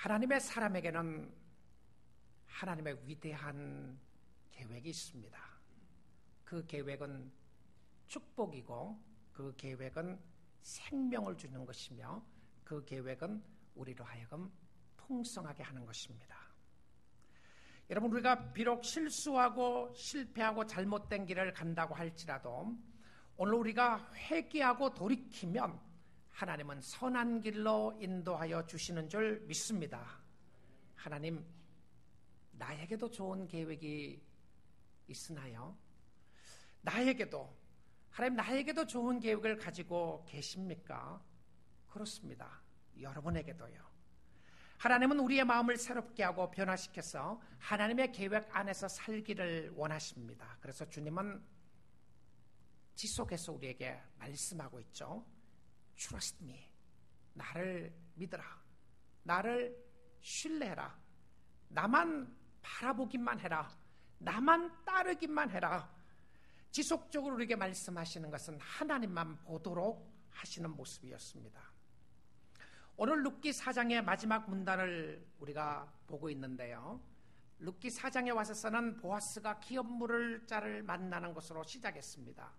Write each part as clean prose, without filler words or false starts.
하나님의 사람에게는 하나님의 위대한 계획이 있습니다. 그 계획은 축복이고 그 계획은 생명을 주는 것이며 그 계획은 우리로 하여금 풍성하게 하는 것입니다. 여러분, 우리가 비록 실수하고 실패하고 잘못된 길을 간다고 할지라도 오늘 우리가 회개하고 돌이키면 하나님은 선한 길로 인도하여 주시는 줄 믿습니다. 하나님, 나에게도 좋은 계획이 있으나요? 하나님, 나에게도 좋은 계획을 가지고 계십니까? 그렇습니다. 여러분에게도요. 하나님은 우리의 마음을 새롭게 하고 변화시켜서 하나님의 계획 안에서 살기를 원하십니다. 그래서 주님은 지속해서 우리에게 말씀하고 있죠. Trust me. 나를 믿으라. 나를 신뢰해라. 나만 바라보기만 해라. 나만 따르기만 해라. 지속적으로 우리에게 말씀하시는 것은 하나님만 보도록 하시는 모습이었습니다. 오늘 룻기 4장의 마지막 문단을 우리가 보고 있는데요. 룻기 4장에 와서는 보아스가 기업 물을 자를 만나는 것으로 시작했습니다.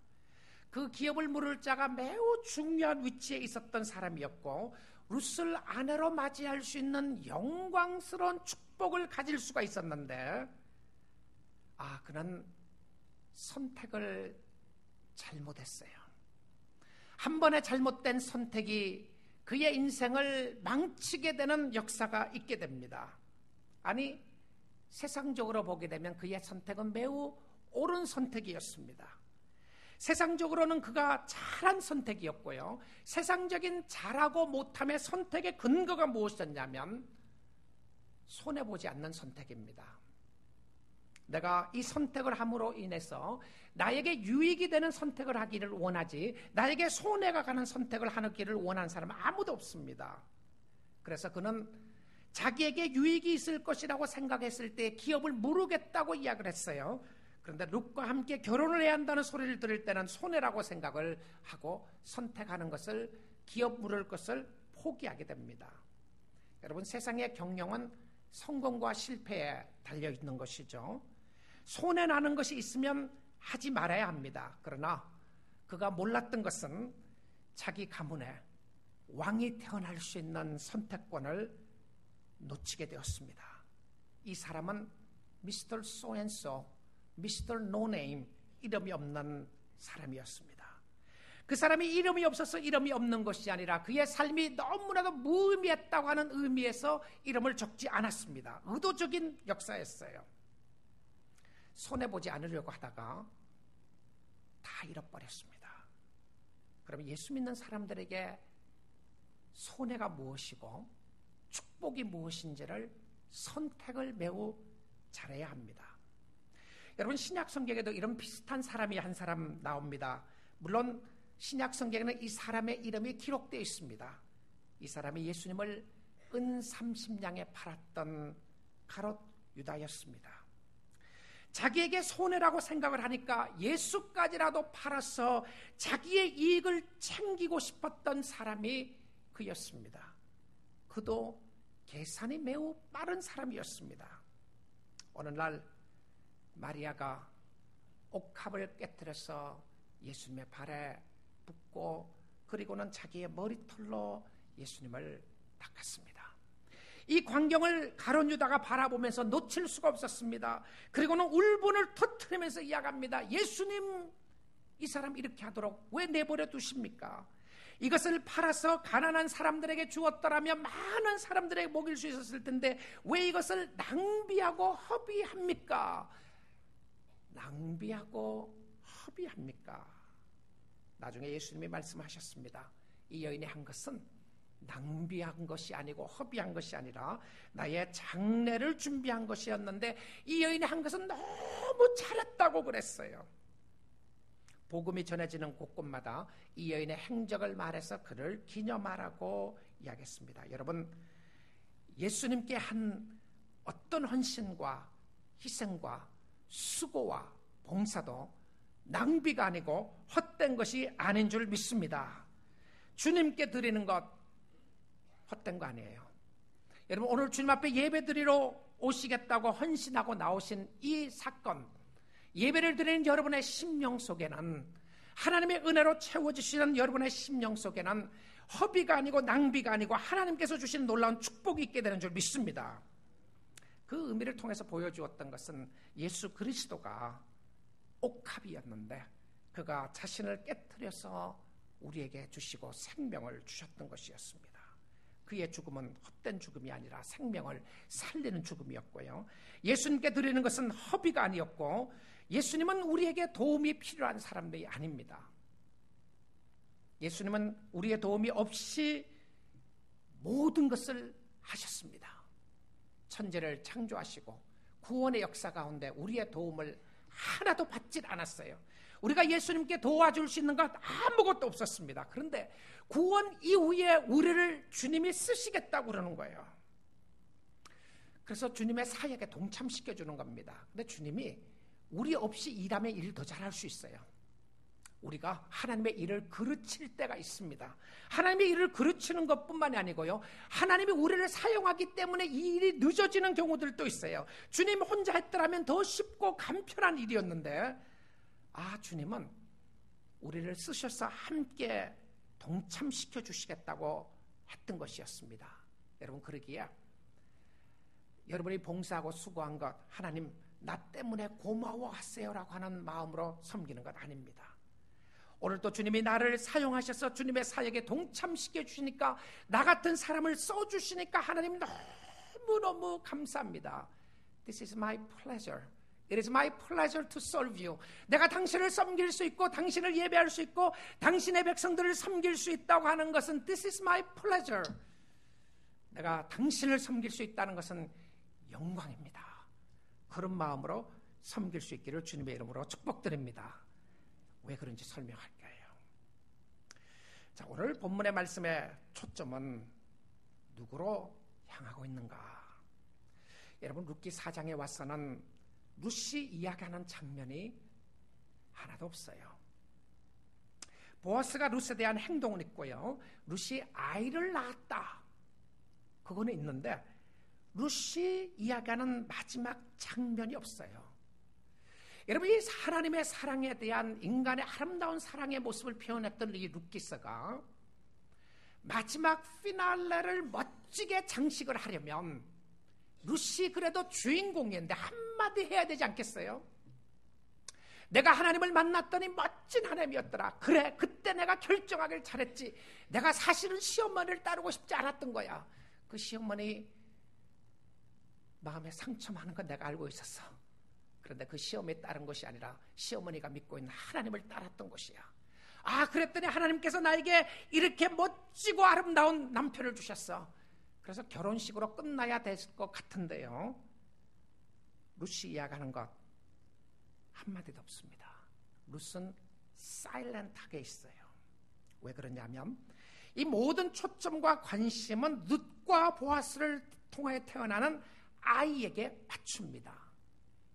그 기업을 물을 자가 매우 중요한 위치에 있었던 사람이었고 룻을 아내로 맞이할 수 있는 영광스러운 축복을 가질 수가 있었는데 그는 선택을 잘못했어요. 한 번의 잘못된 선택이 그의 인생을 망치게 되는 역사가 있게 됩니다. 아니, 세상적으로 보게 되면 그의 선택은 매우 옳은 선택이었습니다. 세상적으로는 그가 잘한 선택이었고요. 세상적인 잘하고 못함의 선택의 근거가 무엇이었냐면 손해보지 않는 선택입니다. 내가 이 선택을 함으로 인해서 나에게 유익이 되는 선택을 하기를 원하지 나에게 손해가 가는 선택을 하기를 원하는 사람은 아무도 없습니다. 그래서 그는 자기에게 유익이 있을 것이라고 생각했을 때 기업을 무르겠다고 이야기를 했어요. 그런데 룻과 함께 결혼을 해야 한다는 소리를 들을 때는 손해라고 생각을 하고 선택하는 것을, 기업 물을 것을 포기하게 됩니다. 여러분, 세상의 경영은 성공과 실패에 달려있는 것이죠. 손해나는 것이 있으면 하지 말아야 합니다. 그러나 그가 몰랐던 것은 자기 가문에 왕이 태어날 수 있는 선택권을 놓치게 되었습니다. 이 사람은 미스터 소앤소, 미스터 노네임, 이름이 없는 사람이었습니다. 그 사람이 이름이 없어서 이름이 없는 것이 아니라 그의 삶이 너무나도 무의미했다고 하는 의미에서 이름을 적지 않았습니다. 의도적인 역사였어요. 손해보지 않으려고 하다가 다 잃어버렸습니다. 그러면 예수 믿는 사람들에게 손해가 무엇이고 축복이 무엇인지를 선택을 매우 잘해야 합니다. 여러분, 신약 성경에도 이런 비슷한 사람이 한 사람 나옵니다. 물론 신약 성경에는 이 사람의 이름이 기록되어 있습니다. 이 사람이 예수님을 은 30냥에 팔았던 가롯 유다였습니다. 자기에게 손해라고 생각을 하니까 예수까지라도 팔아서 자기의 이익을 챙기고 싶었던 사람이 그였습니다. 그도 계산이 매우 빠른 사람이었습니다. 어느 날 마리아가 옥합을 깨뜨려서 예수님의 발에 붓고 그리고는 자기의 머리털로 예수님을 닦았습니다. 이 광경을 가룟 유다가 바라보면서 놓칠 수가 없었습니다. 그리고는 울분을 터뜨리면서 이야기합니다. 예수님, 이 사람 이렇게 하도록 왜 내버려 두십니까? 이것을 팔아서 가난한 사람들에게 주었더라면 많은 사람들에게 먹일 수 있었을 텐데 왜 이것을 낭비하고 허비합니까? 낭비하고 허비합니까? 나중에 예수님이 말씀하셨습니다. 이 여인이 한 것은 낭비한 것이 아니고 허비한 것이 아니라 나의 장례를 준비한 것이었는데 이 여인이 한 것은 너무 잘했다고 그랬어요. 복음이 전해지는 곳곳마다 이 여인의 행적을 말해서 그를 기념하라고 이야기했습니다. 여러분, 예수님께 한 어떤 헌신과 희생과 수고와 봉사도 낭비가 아니고 헛된 것이 아닌 줄 믿습니다. 주님께 드리는 것 헛된 거 아니에요. 여러분, 오늘 주님 앞에 예배드리러 오시겠다고 헌신하고 나오신 이 사건, 예배를 드리는 여러분의 심령 속에는, 하나님의 은혜로 채워주시는 여러분의 심령 속에는 허비가 아니고 낭비가 아니고 하나님께서 주신 놀라운 축복이 있게 되는 줄 믿습니다. 그 의미를 통해서 보여주었던 것은 예수 그리스도가 옥합이었는데 그가 자신을 깨트려서 우리에게 주시고 생명을 주셨던 것이었습니다. 그의 죽음은 헛된 죽음이 아니라 생명을 살리는 죽음이었고요. 예수님께 드리는 것은 허비가 아니었고, 예수님은 우리에게 도움이 필요한 사람들이 아닙니다. 예수님은 우리의 도움이 없이 모든 것을 하셨습니다. 천지를 창조하시고 구원의 역사 가운데 우리의 도움을 하나도 받질 않았어요. 우리가 예수님께 도와줄 수 있는 것 아무것도 없었습니다. 그런데 구원 이후에 우리를 주님이 쓰시겠다고 그러는 거예요. 그래서 주님의 사역에 동참시켜주는 겁니다. 근데 주님이 우리 없이 일하면 일 더 잘할 수 있어요. 우리가 하나님의 일을 그르칠 때가 있습니다. 하나님의 일을 그르치는 것뿐만이 아니고요, 하나님이 우리를 사용하기 때문에 이 일이 늦어지는 경우들도 있어요. 주님 혼자 했더라면 더 쉽고 간편한 일이었는데, 주님은 우리를 쓰셔서 함께 동참시켜 주시겠다고 했던 것이었습니다. 여러분, 그러기에 여러분이 봉사하고 수고한 것, 하나님 나 때문에 고마워하세요라고 하는 마음으로 섬기는 것 아닙니다. 오늘도 주님이 나를 사용하셔서 주님의 사역에 동참시켜 주시니까, 나 같은 사람을 써주시니까 하나님 너무너무 감사합니다. This is my pleasure. It is my pleasure to serve you. 내가 당신을 섬길 수 있고 당신을 예배할 수 있고 당신의 백성들을 섬길 수 있다고 하는 것은 This is my pleasure. 내가 당신을 섬길 수 있다는 것은 영광입니다. 그런 마음으로 섬길 수 있기를 주님의 이름으로 축복드립니다. 왜 그런지 설명할게요. 자, 오늘 본문의 말씀의 초점은 누구로 향하고 있는가? 여러분, 룻기 4장에 와서는 룻이 이야기하는 장면이 하나도 없어요. 보아스가 룻에 대한 행동은 있고요, 룻이 아이를 낳았다, 그거는 있는데 룻이 이야기하는 마지막 장면이 없어요. 여러분, 이 하나님의 사랑에 대한 인간의 아름다운 사랑의 모습을 표현했던 이 룻기서가 마지막 피날레를 멋지게 장식을 하려면 룻이 그래도 주인공인데 한마디 해야 되지 않겠어요? 내가 하나님을 만났더니 멋진 하나님이었더라. 그래, 그때 내가 결정하길 잘했지. 내가 사실은 시어머니를 따르고 싶지 않았던 거야. 그 시어머니 마음에 상처 많은 건 내가 알고 있었어. 그런데 그 시어머니에 따른 것이 아니라 시어머니가 믿고 있는 하나님을 따랐던 것이야. 그랬더니 하나님께서 나에게 이렇게 멋지고 아름다운 남편을 주셨어. 그래서 결혼식으로 끝나야 될 것 같은데요, 룻이 이야기하는 것 한마디도 없습니다. 룻은 사일런트하게 있어요. 왜 그러냐면 이 모든 초점과 관심은 룻과 보아스를 통해 태어나는 아이에게 맞춥니다.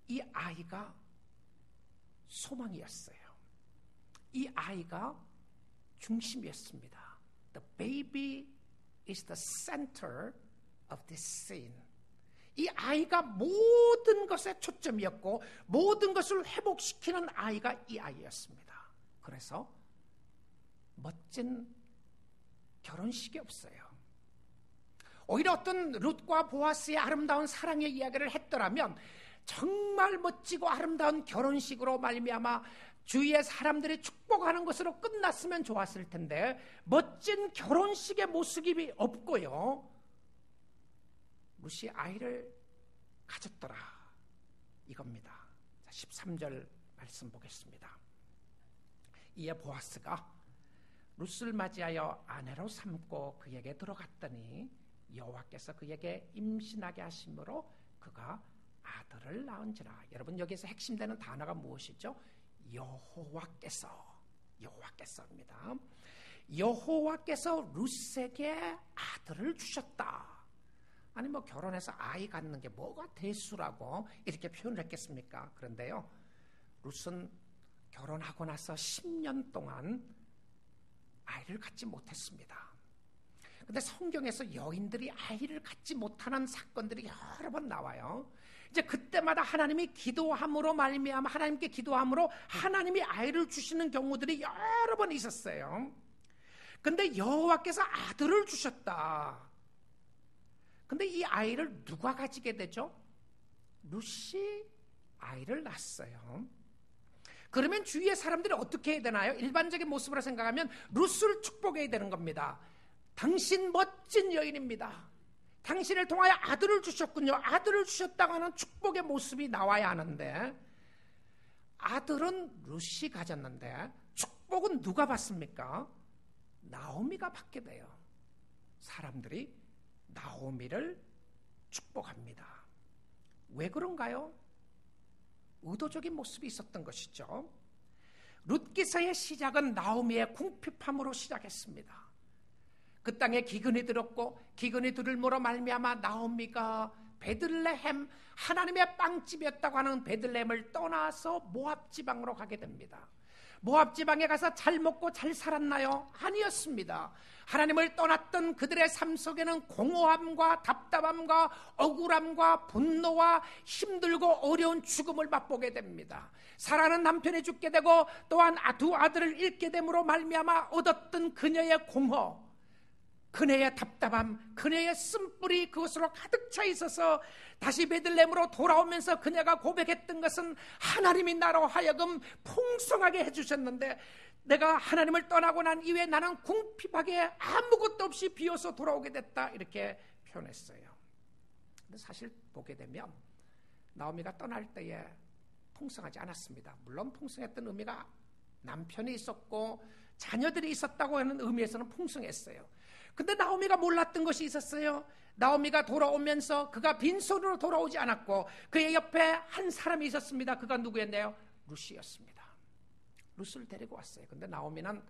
이 아이가 소망이었어요. 이 아이가 중심이었습니다. The baby is the center of this scene. 이 아이가 모든 것의 초점이었고 모든 것을 회복시키는 아이가 이 아이였습니다. 그래서 멋진 결혼식이 없어요. 오히려 어떤 룻과 보아스의 아름다운 사랑의 이야기를 했더라면 정말 멋지고 아름다운 결혼식으로 말미암아 주위의 사람들이 축복하는 것으로 끝났으면 좋았을 텐데 멋진 결혼식의 모습이 없고요, 룻이 아이를 가졌더라, 이겁니다. 13절 말씀 보겠습니다. 이에 보아스가 룻을 맞이하여 아내로 삼고 그에게 들어갔더니 여호와께서 그에게 임신하게 하심으로 그가 아들을 낳은지라. 여러분, 여기서 핵심되는 단어가 무엇이죠? 여호와께서입니다. 여호와께서 룻에게 아들을 주셨다. 아니 결혼해서 아이 갖는 게 뭐가 대수라고 이렇게 표현을 했겠습니까? 그런데요, 룻은 결혼하고 나서 10년 동안 아이를 갖지 못했습니다. 근데 성경에서 여인들이 아이를 갖지 못하는 사건들이 여러 번 나와요. 이제 그때마다 하나님이 기도함으로 말미암아 하나님께 기도함으로 하나님이 아이를 주시는 경우들이 여러 번 있었어요. 근데 여호와께서 아들을 주셨다. 근데 이 아이를 누가 가지게 되죠? 룻이 아이를 낳았어요. 그러면 주위의 사람들이 어떻게 해야 되나요? 일반적인 모습으로 생각하면 룻을 축복해야 되는 겁니다. 당신 멋진 여인입니다. 당신을 통하여 아들을 주셨군요. 아들을 주셨다고 하는 축복의 모습이 나와야 하는데 아들은 룻이 가졌는데 축복은 누가 받습니까? 나오미가 받게 돼요. 사람들이 나오미를 축복합니다. 왜 그런가요? 의도적인 모습이 있었던 것이죠. 룻기서의 시작은 나오미의 궁핍함으로 시작했습니다. 그 땅에 기근이 들었고 기근이 들을므로 말미암아 나오미가 베들레헴 하나님의 빵집이었다고 하는 베들레헴을 떠나서 모압 지방으로 가게 됩니다. 모압 지방에 가서 잘 먹고 잘 살았나요? 아니었습니다. 하나님을 떠났던 그들의 삶 속에는 공허함과 답답함과 억울함과 분노와 힘들고 어려운 죽음을 맛보게 됩니다. 사랑하는 남편이 죽게 되고 또한 두 아들을 잃게 됨으로 말미암아 얻었던 그녀의 공허, 그녀의 답답함, 그녀의 쓴뿌리 그것으로 가득 차 있어서 다시 베들레헴으로 돌아오면서 그녀가 고백했던 것은 하나님이 나로 하여금 풍성하게 해주셨는데 내가 하나님을 떠나고 난 이후에 나는 궁핍하게 아무것도 없이 비어서 돌아오게 됐다, 이렇게 표현했어요. 근데 사실 보게 되면 나오미가 떠날 때에 풍성하지 않았습니다. 물론 풍성했던 의미가 남편이 있었고 자녀들이 있었다고 하는 의미에서는 풍성했어요. 근데 나오미가 몰랐던 것이 있었어요. 나오미가 돌아오면서 그가 빈손으로 돌아오지 않았고 그의 옆에 한 사람이 있었습니다. 그가 누구였나요? 룻이었습니다. 룻을 데리고 왔어요. 근데 나오미는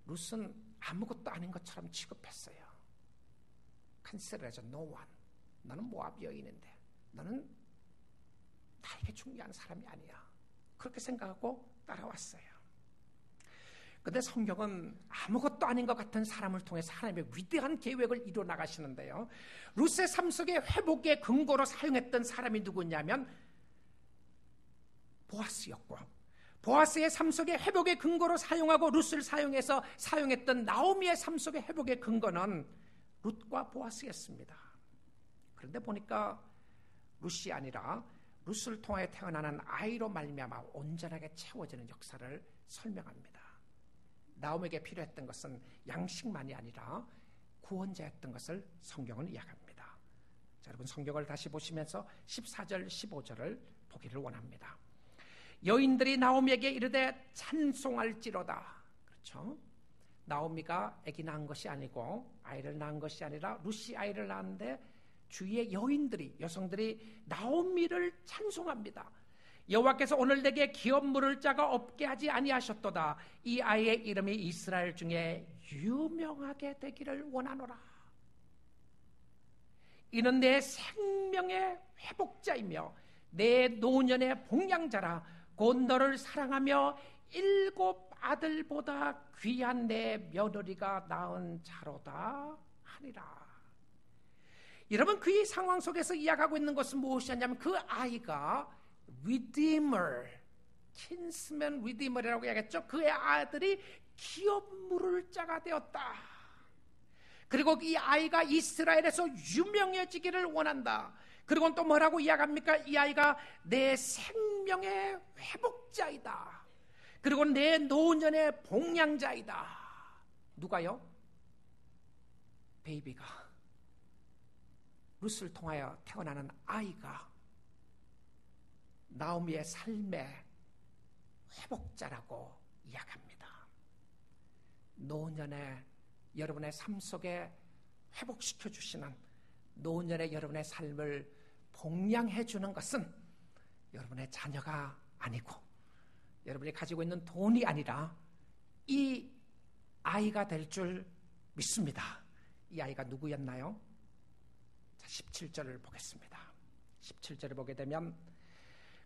룻은 아무것도 아닌 것처럼 취급했어요. 캔슬을 해서 no one. 너는 모압 여인인데 너는 나에게 중요한 사람이 아니야. 그렇게 생각하고 따라왔어요. 근데 성경은 아무것도 아닌 것 같은 사람을 통해서 하나님의 위대한 계획을 이루어 나가시는데요. 룻의 삶 속에 회복의 근거로 사용했던 사람이 누구냐면 보아스였고, 보아스의 삶 속에 회복의 근거로 사용하고 룻을 사용해서 사용했던 나오미의 삶 속에 회복의 근거는 룻과 보아스였습니다. 그런데 보니까 룻이 아니라 룻을 통하여 태어나는 아이로 말미암아 온전하게 채워지는 역사를 설명합니다. 나오미에게 필요했던 것은 양식만이 아니라 구원자였던 것을 성경은 이야기합니다. 자, 여러분 성경을 다시 보시면서 14절 15절을 보기를 원합니다. 여인들이 나오미에게 이르되 찬송할지로다. 그렇죠? 나오미가 아기 낳은 것이 아니고 아이를 낳은 것이 아니라 룻이 아이를 낳았는데 주위의 여인들이, 여성들이 나오미를 찬송합니다. 여호와께서 오늘 내게 기업 물을 자가 없게 하지 아니하셨도다. 이 아이의 이름이 이스라엘 중에 유명하게 되기를 원하노라. 이는 내 생명의 회복자이며 내 노년의 복량자라. 곧 너를 사랑하며 7 아들보다 귀한 내 며느리가 낳은 자로다 하니라. 여러분, 그의 상황 속에서 이야기하고 있는 것은 무엇이냐면 그 아이가 Redeemer, kinsman Redeemer이라고 이야기했죠. 그의 아들이 기업 물을 자가 되었다. 그리고 이 아이가 이스라엘에서 유명해지기를 원한다. 그리고 또 뭐라고 이야기합니까? 이 아이가 내 생명의 회복자이다. 그리고 내 노년의 복량자이다. 누가요? 베이비가, 룻을 통하여 태어나는 아이가 나오미의 삶의 회복자라고 이야기합니다. 노년에 여러분의 삶 속에 회복시켜 주시는, 노년에 여러분의 삶을 복량해 주는 것은 여러분의 자녀가 아니고 여러분이 가지고 있는 돈이 아니라 이 아이가 될 줄 믿습니다. 이 아이가 누구였나요? 자, 17절을 보겠습니다. 17절을 보게 되면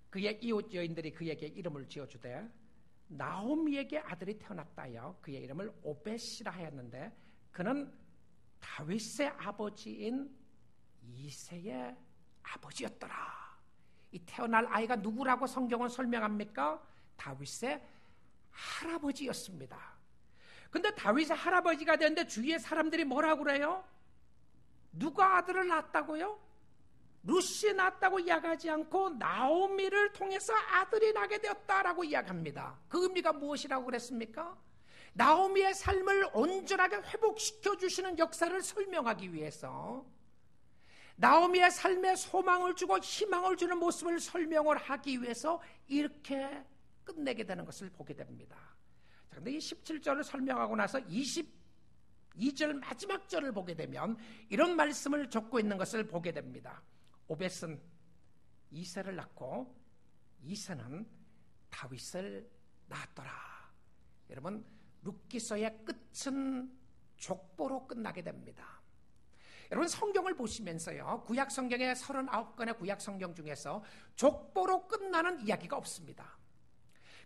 그의 이웃 여인들이 그에게 이름을 지어주되 나오미에게 아들이 태어났다여 그의 이름을 오벳이라 하였는데 그는 다윗의 아버지인 이새의 아버지였더라. 이 태어날 아이가 누구라고 성경은 설명합니까? 다윗의 할아버지였습니다. 근데 다윗의 할아버지가 되는데 주위의 사람들이 뭐라고 그래요? 누가 아들을 낳았다고요? 룻이 낳았다고 이야기하지 않고 나오미를 통해서 아들이 나게 되었다라고 이야기합니다. 그 의미가 무엇이라고 그랬습니까? 나오미의 삶을 온전하게 회복시켜 주시는 역사를 설명하기 위해서, 나오미의 삶에 소망을 주고 희망을 주는 모습을 설명을 하기 위해서 이렇게 끝내게 되는 것을 보게 됩니다. 그런데 이 17절을 설명하고 나서 22절 마지막 절을 보게 되면 이런 말씀을 적고 있는 것을 보게 됩니다. 오벳은 이새를 낳고 이새는 다윗을 낳았더라. 여러분, 룻기서의 끝은 족보로 끝나게 됩니다. 여러분, 성경을 보시면서요, 구약 성경의 39권의 구약 성경 중에서 족보로 끝나는 이야기가 없습니다.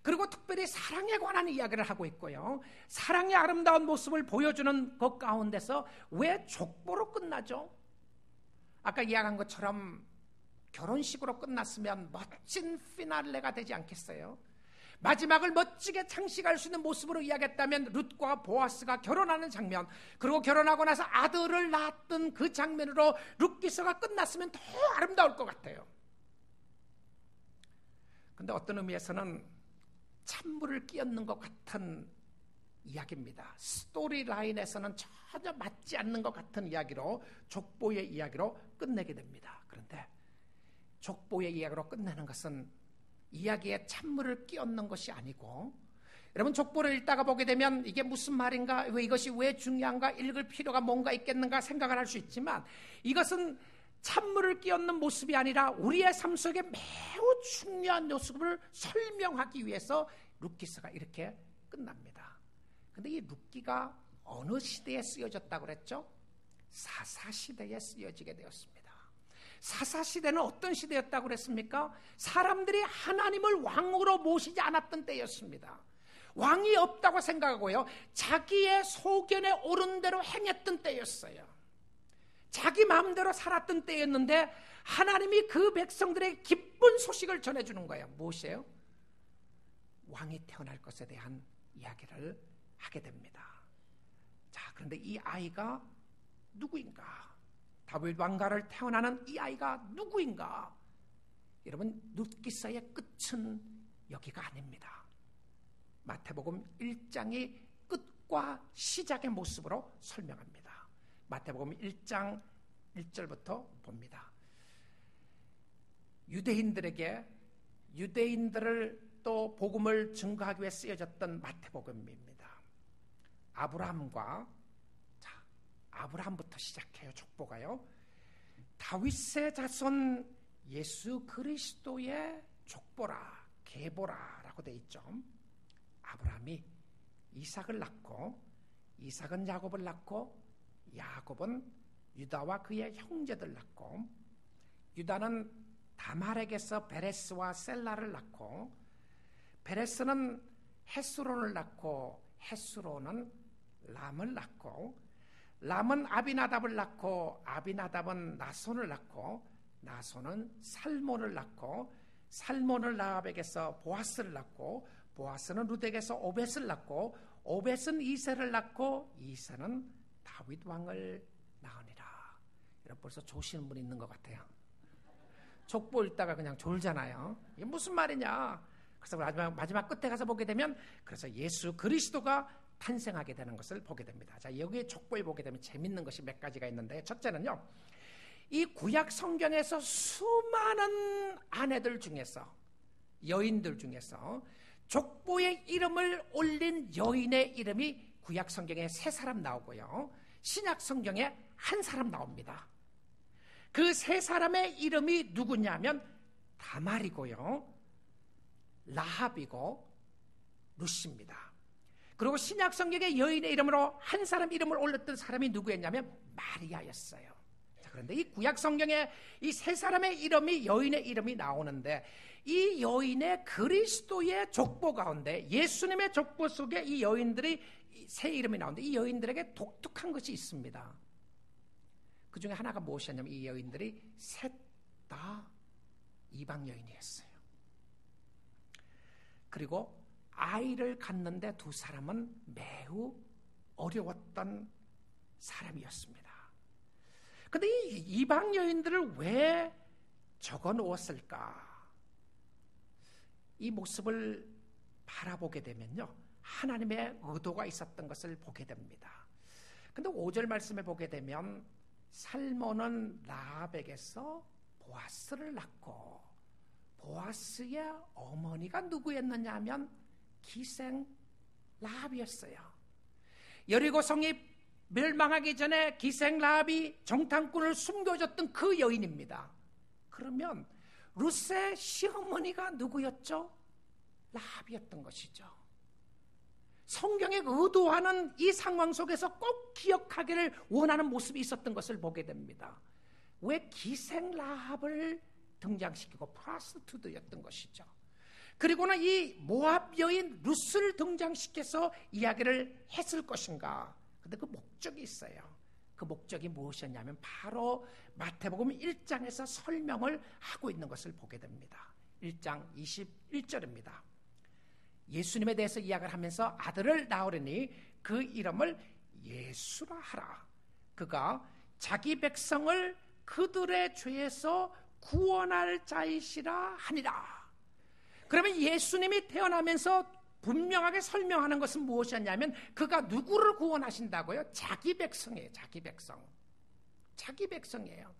그리고 특별히 사랑에 관한 이야기를 하고 있고요, 사랑의 아름다운 모습을 보여주는 것 가운데서 왜 족보로 끝나죠? 아까 이야기한 것처럼 결혼식으로 끝났으면 멋진 피날레가 되지 않겠어요? 마지막을 멋지게 장식할 수 있는 모습으로 이야기했다면 룻과 보아스가 결혼하는 장면, 그리고 결혼하고 나서 아들을 낳았던 그 장면으로 룻기서가 끝났으면 더 아름다울 것 같아요. 그런데 어떤 의미에서는 찬물을 끼얹는 것 같은 이야기입니다. 스토리 라인에서는 전혀 맞지 않는 것 같은 이야기로, 족보의 이야기로 끝내게 됩니다. 그런데 족보의 이야기로 끝내는 것은 이야기에 찬물을 끼얹는 것이 아니고, 여러분, 족보를 읽다가 보게 되면 이게 무슨 말인가, 이것이 왜 중요한가, 읽을 필요가 뭔가 있겠는가 생각을 할 수 있지만, 이것은 찬물을 끼얹는 모습이 아니라 우리의 삶 속에 매우 중요한 모습을 설명하기 위해서 룻기서가 이렇게 끝납니다. 근데 이 룻기가 어느 시대에 쓰여졌다고 그랬죠? 사사시대에 쓰여지게 되었습니다. 사사시대는 어떤 시대였다고 그랬습니까? 사람들이 하나님을 왕으로 모시지 않았던 때였습니다. 왕이 없다고 생각하고요, 자기의 소견에 오른 대로 행했던 때였어요. 자기 마음대로 살았던 때였는데 하나님이 그 백성들에게 기쁜 소식을 전해주는 거예요. 무엇이에요? 왕이 태어날 것에 대한 이야기를 하게 됩니다. 자, 그런데 이 아이가 누구인가? 다윗 왕가를 태어나는 이 아이가 누구인가? 여러분, 룻기서의 끝은 여기가 아닙니다. 마태복음 1장이 끝과 시작의 모습으로 설명합니다. 마태복음 1장 1절부터 봅니다. 유대인들을 또 복음을 증거하기 위해 쓰여졌던 마태복음입니다. 아브라함부터 시작해요. 족보가요. 다윗의 자손 예수 그리스도의 족보라, 계보라라고 되어 있죠. 아브라함이 이삭을 낳고, 이삭은 야곱을 낳고, 야곱은 유다와 그의 형제들 낳고, 유다는 다말에게서 베레스와 셀라를 낳고, 베레스는 헤스론을 낳고, 헤스론은 람을 낳고, 람은 아비나답을 낳고, 아비나답은 나손을 낳고, 나손은 살몬을 낳고, 살몬은 라합에게서 보아스를 낳고, 보아스는 룻에게서 오벳을 낳고, 오벳은 이새를 낳고, 이새는 다윗 왕을 낳으니라. 여러분, 벌써 조시는 분이 있는 것 같아요. 족보 읽다가 그냥 졸잖아요. 이게 무슨 말이냐? 그래서 마지막 끝에 가서 보게 되면, 그래서 예수 그리스도가 탄생하게 되는 것을 보게 됩니다. 자, 여기에 족보에 보게 되면 재밌는 것이 몇 가지가 있는데, 첫째는요, 이 구약 성경에서 수많은 아내들 중에서, 여인들 중에서 족보에 이름을 올린 여인의 이름이 구약 성경에 3사람 나오고요, 신약 성경에 1사람 나옵니다. 그 3사람의 이름이 누구냐면 다말이고요, 라합이고 룻입니다. 그리고 신약 성경의 여인의 이름으로 1사람 이름을 올렸던 사람이 누구였냐면 마리아였어요. 자, 그런데 이 구약 성경에 이 3사람의 이름이, 여인의 이름이 나오는데, 이 여인의 그리스도의 족보 가운데, 예수님의 족보 속에 이 여인들이 새 이름이 나오는데, 이 여인들에게 독특한 것이 있습니다. 그 중에 하나가 무엇이었냐면 이 여인들이 셋 다 이방 여인이었어요. 그리고 아이를 갖는데 두 사람은 매우 어려웠던 사람이었습니다. 그런데 이 이방 여인들을 왜 적어 놓았을까? 이 모습을 바라보게 되면요, 하나님의 의도가 있었던 것을 보게 됩니다. 근데 5절 말씀에 보게 되면 살몬은 라합에게서 보아스를 낳고, 보아스의 어머니가 누구였느냐 하면 기생 라합이었어요. 여리고 성이 멸망하기 전에 기생 라합이 정탐꾼을 숨겨줬던 그 여인입니다. 그러면 룻의 시어머니가 누구였죠? 라합이었던 것이죠. 성경에 의도하는 이 상황 속에서 꼭 기억하기를 원하는 모습이 있었던 것을 보게 됩니다. 왜 기생 라합을 등장시키고 프라스티튜드였던 것이죠. 그리고는 이 모압 여인 룻을 등장시켜서 이야기를 했을 것인가? 근데 그 목적이 있어요. 그 목적이 무엇이었냐면 바로 마태복음 1장에서 설명을 하고 있는 것을 보게 됩니다. 1장 21절입니다. 예수님에 대해서 이야기를 하면서 아들을 낳으려니 그 이름을 예수라 하라. 그가 자기 백성을 그들의 죄에서 구원할 자이시라 하니라. 그러면 예수님이 태어나면서 분명하게 설명하는 것은 무엇이었냐면 그가 누구를 구원하신다고요? 자기 백성이에요. 자기 백성. 자기 백성이에요.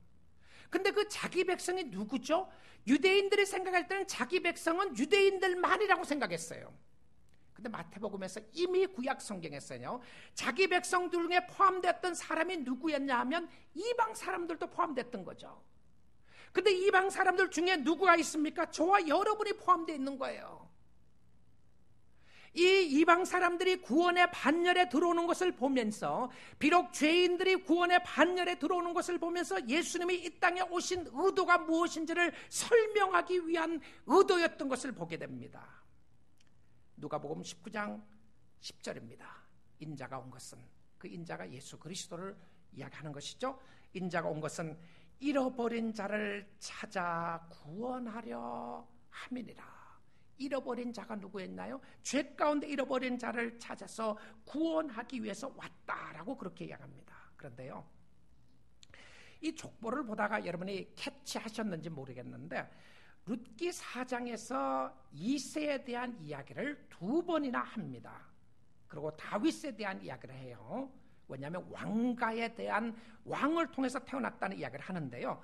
근데 그 자기 백성이 누구죠? 유대인들이 생각할 때는 자기 백성은 유대인들만이라고 생각했어요. 근데 마태복음에서 이미 구약 성경에서요, 자기 백성 중에 포함됐던 사람이 누구였냐 하면 이방 사람들도 포함됐던 거죠. 근데 이방 사람들 중에 누구가 있습니까? 저와 여러분이 포함되어 있는 거예요. 이 이방 사람들이 구원의 반열에 들어오는 것을 보면서, 비록 죄인들이 구원의 반열에 들어오는 것을 보면서 예수님이 이 땅에 오신 의도가 무엇인지를 설명하기 위한 의도였던 것을 보게 됩니다. 누가복음 19장 10절입니다. 인자가 온 것은, 그 인자가 예수 그리스도를 이야기하는 것이죠. 인자가 온 것은 잃어버린 자를 찾아 구원하려 함이니라. 잃어버린 자가 누구였나요? 죄 가운데 잃어버린 자를 찾아서 구원하기 위해서 왔다라고 그렇게 이야기합니다. 그런데요, 이 족보를 보다가 여러분이 캐치하셨는지 모르겠는데 룻기 4장에서 이새에 대한 이야기를 2번이나 합니다. 그리고 다윗에 대한 이야기를 해요. 왜냐하면 왕가에 대한, 왕을 통해서 태어났다는 이야기를 하는데요.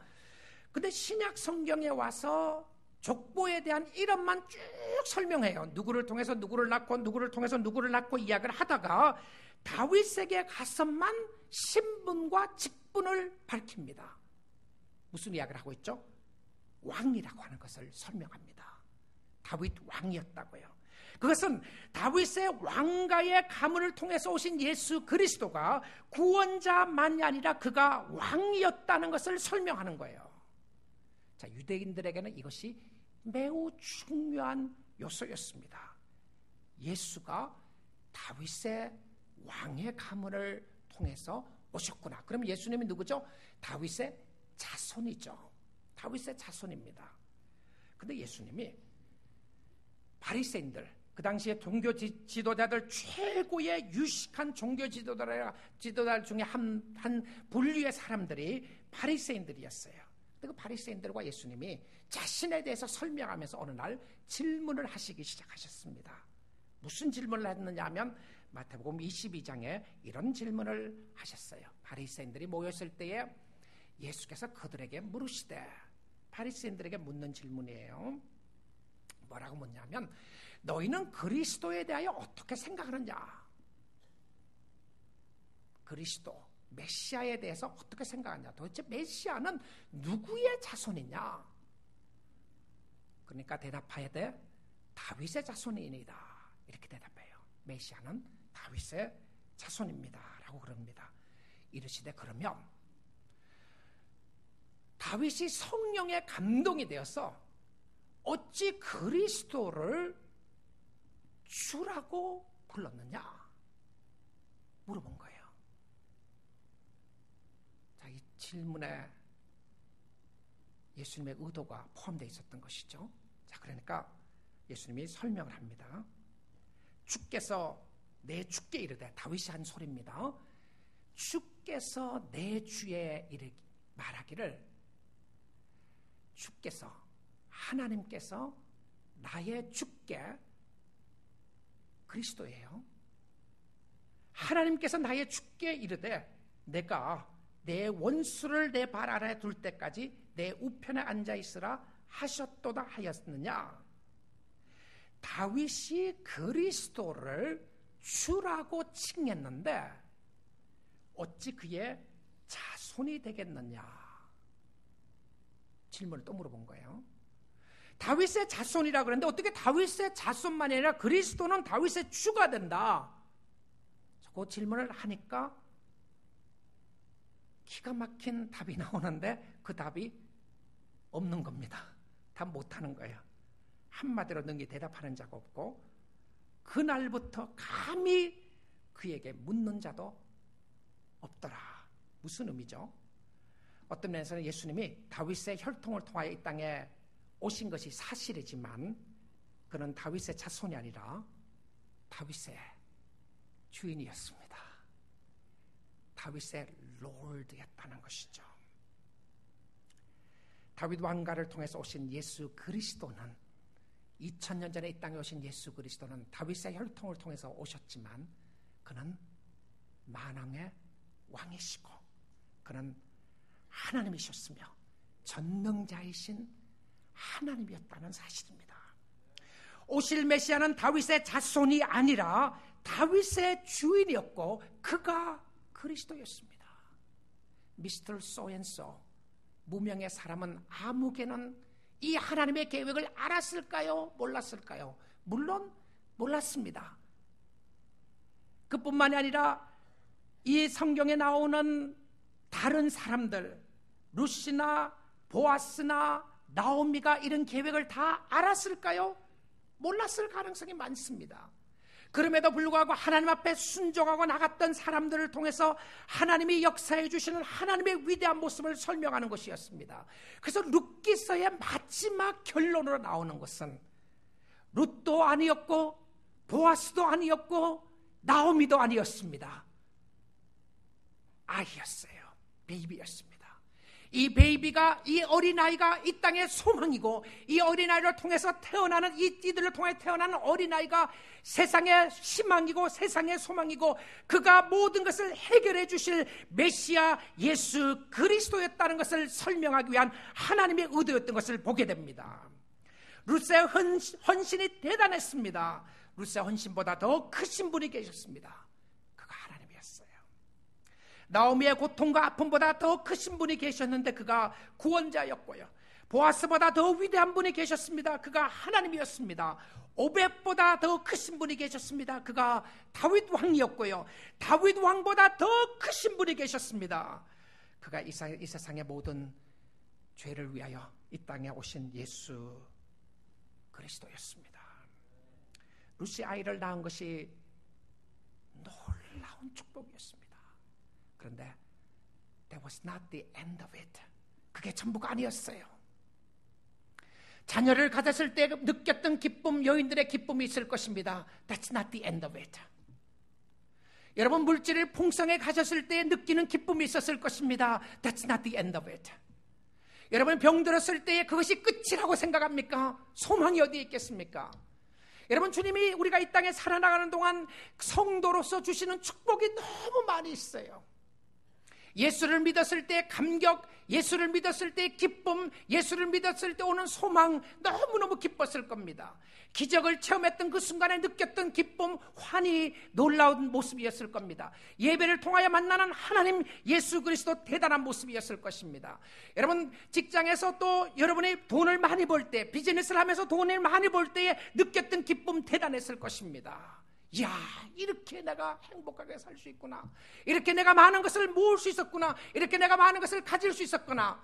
근데 신약 성경에 와서 족보에 대한 이름만 쭉 설명해요. 누구를 통해서 누구를 낳고, 누구를 통해서 누구를 낳고 이야기를 하다가 다윗에게 가서만 신분과 직분을 밝힙니다. 무슨 이야기를 하고 있죠? 왕이라고 하는 것을 설명합니다. 다윗 왕이었다고요. 그것은 다윗의 왕가의 가문을 통해서 오신 예수 그리스도가 구원자만이 아니라 그가 왕이었다는 것을 설명하는 거예요. 자, 유대인들에게는 이것이 매우 중요한 요소였습니다. 예수가 다윗의 왕의 가문을 통해서 오셨구나. 그럼 예수님이 누구죠? 다윗의 자손이죠. 다윗의 자손입니다. 근데 예수님이 바리새인들, 그 당시에 종교 지도자들 최고의 유식한 종교 지도자들 중에 한 분류의 사람들이 바리새인들이었어요. 그 바리새인들과 예수님이 자신에 대해서 설명하면서 어느 날 질문을 하시기 시작하셨습니다. 무슨 질문을 했느냐 하면 마태복음 22장에 이런 질문을 하셨어요. 바리새인들이 모였을 때에 예수께서 그들에게 물으시되, 바리새인들에게 묻는 질문이에요. 뭐라고 묻냐면 너희는 그리스도에 대하여 어떻게 생각하느냐? 그리스도, 메시아에 대해서 어떻게 생각하냐? 도대체 메시아는 누구의 자손이냐? 그러니까 대답해야 돼. 다윗의 자손이니이다. 이렇게 대답해요. 메시아는 다윗의 자손입니다. 라고 그럽니다. 이르시되 그러면 다윗이 성령에 감동이 되어서 어찌 그리스도를 주라고 불렀느냐? 물어본 거예요. 자, 이 질문에 예수님의 의도가 포함되어 있었던 것이죠. 자, 그러니까 예수님이 설명을 합니다. 주께서 내 주께 이르되, 다윗이 한 소리입니다. 주께서 내 주에 말하기를, 주께서, 하나님께서 나의 주께, 그리스도예요. 하나님께서 나의 주께 이르되, 내가 내 원수를 내 발 아래에 둘 때까지 내 우편에 앉아 있으라 하셨도다 하였느냐. 다윗이 그리스도를 주라고 칭했는데 어찌 그의 자손이 되겠느냐. 질문을 또 물어본 거예요. 다윗의 자손이라 그러는데 어떻게 다윗의 자손만이 아니라 그리스도는 다윗의 주가 된다. 그 질문을 하니까 기가 막힌 답이 나오는데 그 답이 없는 겁니다. 답 못하는 거예요. 한마디로 능히 대답하는 자가 없고, 그날부터 감히 그에게 묻는 자도 없더라. 무슨 의미죠? 어떤 면에서는 예수님이 다윗의 혈통을 통하여 이 땅에 오신 것이 사실이지만 그는 다윗의 자손이 아니라 다윗의 주인이었습니다. 다윗의 롤드였다는 것이죠. 다윗 왕가를 통해서 오신 예수 그리스도는, 2000년 전에 이 땅에 오신 예수 그리스도는 다윗의 혈통을 통해서 오셨지만 그는 만왕의 왕이시고 그는 하나님이셨으며 전능자이신 하나님이었다는 사실입니다. 오실 메시아는 다윗의 자손이 아니라 다윗의 주인이었고 그가 그리스도였습니다. 미스터 소앤소, 무명의 사람은 아무개는 이 하나님의 계획을 알았을까요? 몰랐을까요? 물론 몰랐습니다. 그뿐만이 아니라 이 성경에 나오는 다른 사람들, 룻이나 보아스나 나오미가 이런 계획을 다 알았을까요? 몰랐을 가능성이 많습니다. 그럼에도 불구하고 하나님 앞에 순종하고 나갔던 사람들을 통해서 하나님이 역사해 주시는 하나님의 위대한 모습을 설명하는 것이었습니다. 그래서 룻기서의 마지막 결론으로 나오는 것은 룻도 아니었고 보아스도 아니었고 나오미도 아니었습니다. 아이였어요. 베이비였습니다. 이 베이비가, 이 어린아이가 이 땅의 소망이고, 이 어린아이를 통해서 태어나는, 이들을 통해 태어나는 어린아이가 세상의 희망이고 세상의 소망이고 그가 모든 것을 해결해 주실 메시아 예수 그리스도였다는 것을 설명하기 위한 하나님의 의도였던 것을 보게 됩니다. 룻의 헌신이 대단했습니다. 룻의 헌신보다 더 크신 분이 계셨습니다. 그가 하나님이었어요. 나오미의 고통과 아픔보다 더 크신 분이 계셨는데 그가 구원자였고요. 보아스보다 더 위대한 분이 계셨습니다. 그가 하나님이었습니다. 오벳보다 더 크신 분이 계셨습니다. 그가 다윗 왕이었고요. 다윗 왕보다 더 크신 분이 계셨습니다. 그가 이 세상의 모든 죄를 위하여 이 땅에 오신 예수 그리스도였습니다. 룻이 아이를 낳은 것이 놀라운 축복이었습니다. 그런데 that was not the end of it. 그게 전부가 아니었어요. 자녀를 가졌을 때 느꼈던 기쁨, 여인들의 기쁨이 있을 것입니다. That's not the end of it. 여러분, 물질을 풍성에 가졌을 때 느끼는 기쁨이 있었을 것입니다. That's not the end of it. 여러분, 병들었을 때 그것이 끝이라고 생각합니까? 소망이 어디에 있겠습니까? 여러분, 주님이 우리가 이 땅에 살아나가는 동안 성도로서 주시는 축복이 너무 많이 있어요. 예수를 믿었을 때 감격, 예수를 믿었을 때 기쁨, 예수를 믿었을 때 오는 소망, 너무너무 기뻤을 겁니다. 기적을 체험했던 그 순간에 느꼈던 기쁨, 환희, 놀라운 모습이었을 겁니다. 예배를 통하여 만나는 하나님 예수 그리스도 대단한 모습이었을 것입니다. 여러분, 직장에서 또 여러분이 돈을 많이 벌 때, 비즈니스를 하면서 돈을 많이 벌 때에 느꼈던 기쁨 대단했을 것입니다. 이야, 이렇게 내가 행복하게 살 수 있구나, 이렇게 내가 많은 것을 모을 수 있었구나, 이렇게 내가 많은 것을 가질 수 있었구나.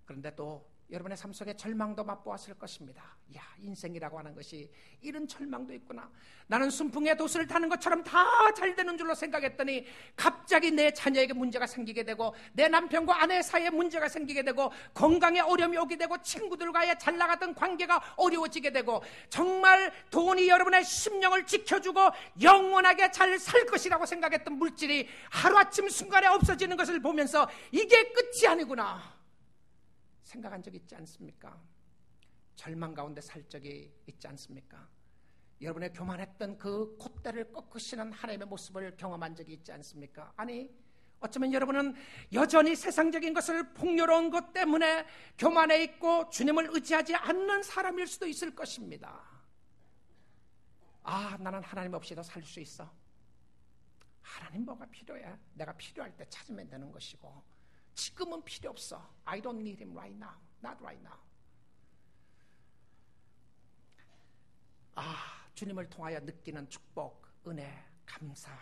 그런데 또 여러분의 삶 속에 절망도 맛보았을 것입니다. 야, 인생이라고 하는 것이 이런 절망도 있구나. 나는 순풍의 돛을 타는 것처럼 다 잘 되는 줄로 생각했더니 갑자기 내 자녀에게 문제가 생기게 되고 내 남편과 아내 사이에 문제가 생기게 되고 건강에 어려움이 오게 되고 친구들과의 잘 나가던 관계가 어려워지게 되고 정말 돈이 여러분의 심령을 지켜주고 영원하게 잘 살 것이라고 생각했던 물질이 하루아침 순간에 없어지는 것을 보면서 이게 끝이 아니구나 생각한 적 있지 않습니까? 절망 가운데 살 적이 있지 않습니까? 여러분의 교만했던 그 콧대를 꺾으시는 하나님의 모습을 경험한 적이 있지 않습니까? 아니, 어쩌면 여러분은 여전히 세상적인 것을 풍요로운 것 때문에 교만해 있고 주님을 의지하지 않는 사람일 수도 있을 것입니다. 아, 나는 하나님 없이도 살 수 있어. 하나님 뭐가 필요해? 내가 필요할 때 찾으면 되는 것이고 지금은 필요 없어. I don't need him right now. Not right now. 아, 주님을 통하여 느끼는 축복, 은혜, 감사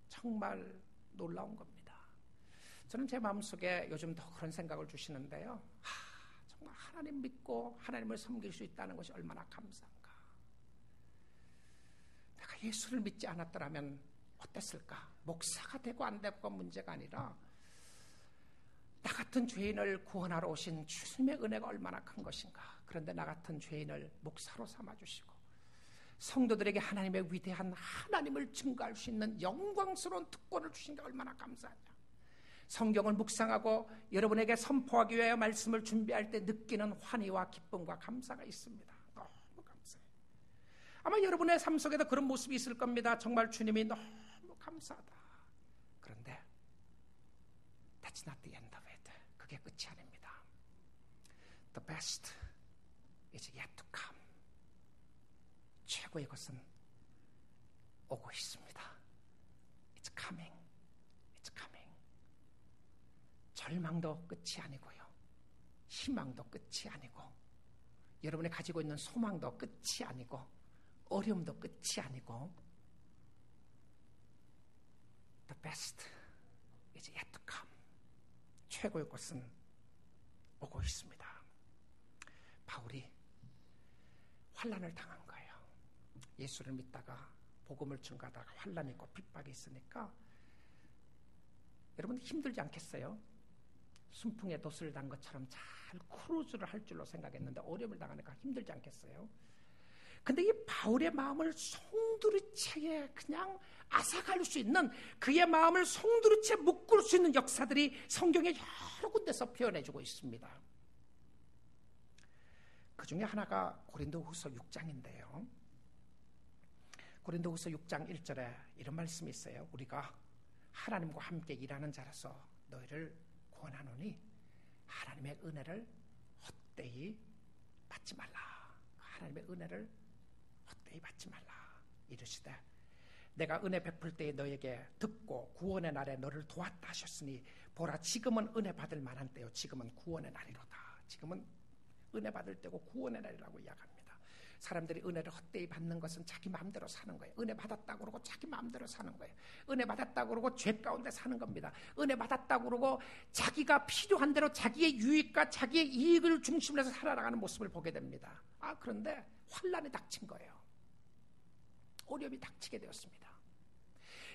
정말 놀라운 겁니다. 저는 제 마음속에 요즘 더 그런 생각을 주시는데요. 정말 하나님 믿고 하나님을 섬길 수 있다는 것이 얼마나 감사한가. 내가 예수를 믿지 않았더라면 어땠을까? 목사가 되고 안 되고가 문제가 아니라 나 같은 죄인을 구원하러 오신 주님의 은혜가 얼마나 큰 것인가. 그런데 나 같은 죄인을 목사로 삼아주시고 성도들에게 하나님의 위대한 하나님을 증거할 수 있는 영광스러운 특권을 주신 게 얼마나 감사하냐. 성경을 묵상하고 여러분에게 선포하기 위하여 말씀을 준비할 때 느끼는 환희와 기쁨과 감사가 있습니다. 너무 감사해요. 아마 여러분의 삶 속에도 그런 모습이 있을 겁니다. 정말 주님이 너무 감사하다. 그런데 That's not the end of it. 그게 끝이 아닙니다. The best is yet to come. 최고의 것은 오고 있습니다. It's coming. It's coming. 절망도 끝이 아니고요. 희망도 끝이 아니고 여러분이 가지고 있는 소망도 끝이 아니고 어려움도 끝이 아니고 The best is yet to come. 최고의 것은 오고 있습니다. 바울이 환난을 당한 거예요. 예수를 믿다가 복음을 증거하다가 환난이 있고 핍박이 있으니까 여러분 힘들지 않겠어요? 순풍에 돛을 단 것처럼 잘 크루즈를 할 줄로 생각했는데 어려움을 당하니까 힘들지 않겠어요? 근데 이 바울의 마음을 송두리째 그냥 앗아갈 수 있는, 그의 마음을 송두리째 묶을 수 있는 역사들이 성경에 여러 군데서 표현해주고 있습니다. 그 중에 하나가 고린도후서 6장인데요. 고린도후서 6장 1절에 이런 말씀이 있어요. 우리가 하나님과 함께 일하는 자라서 너희를 권하노니 하나님의 은혜를 헛되이 받지 말라. 하나님의 은혜를 헛되이 받지 말라. 이르시되 내가 은혜 베풀 때에 너에게 듣고 구원의 날에 너를 도왔다 하셨으니 보라 지금은 은혜 받을 만한 때요 지금은 구원의 날이로다. 지금은 은혜 받을 때고 구원의 날이라고 이야기합니다. 사람들이 은혜를 헛되이 받는 것은 자기 마음대로 사는 거예요. 은혜 받았다고 그러고 자기 마음대로 사는 거예요. 은혜 받았다고 그러고 죄 가운데 사는 겁니다. 은혜 받았다고 그러고 자기가 필요한 대로 자기의 유익과 자기의 이익을 중심으로 해서 살아나가는 모습을 보게 됩니다. 그런데 환난이 닥친 거예요. 어려움이 닥치게 되었습니다.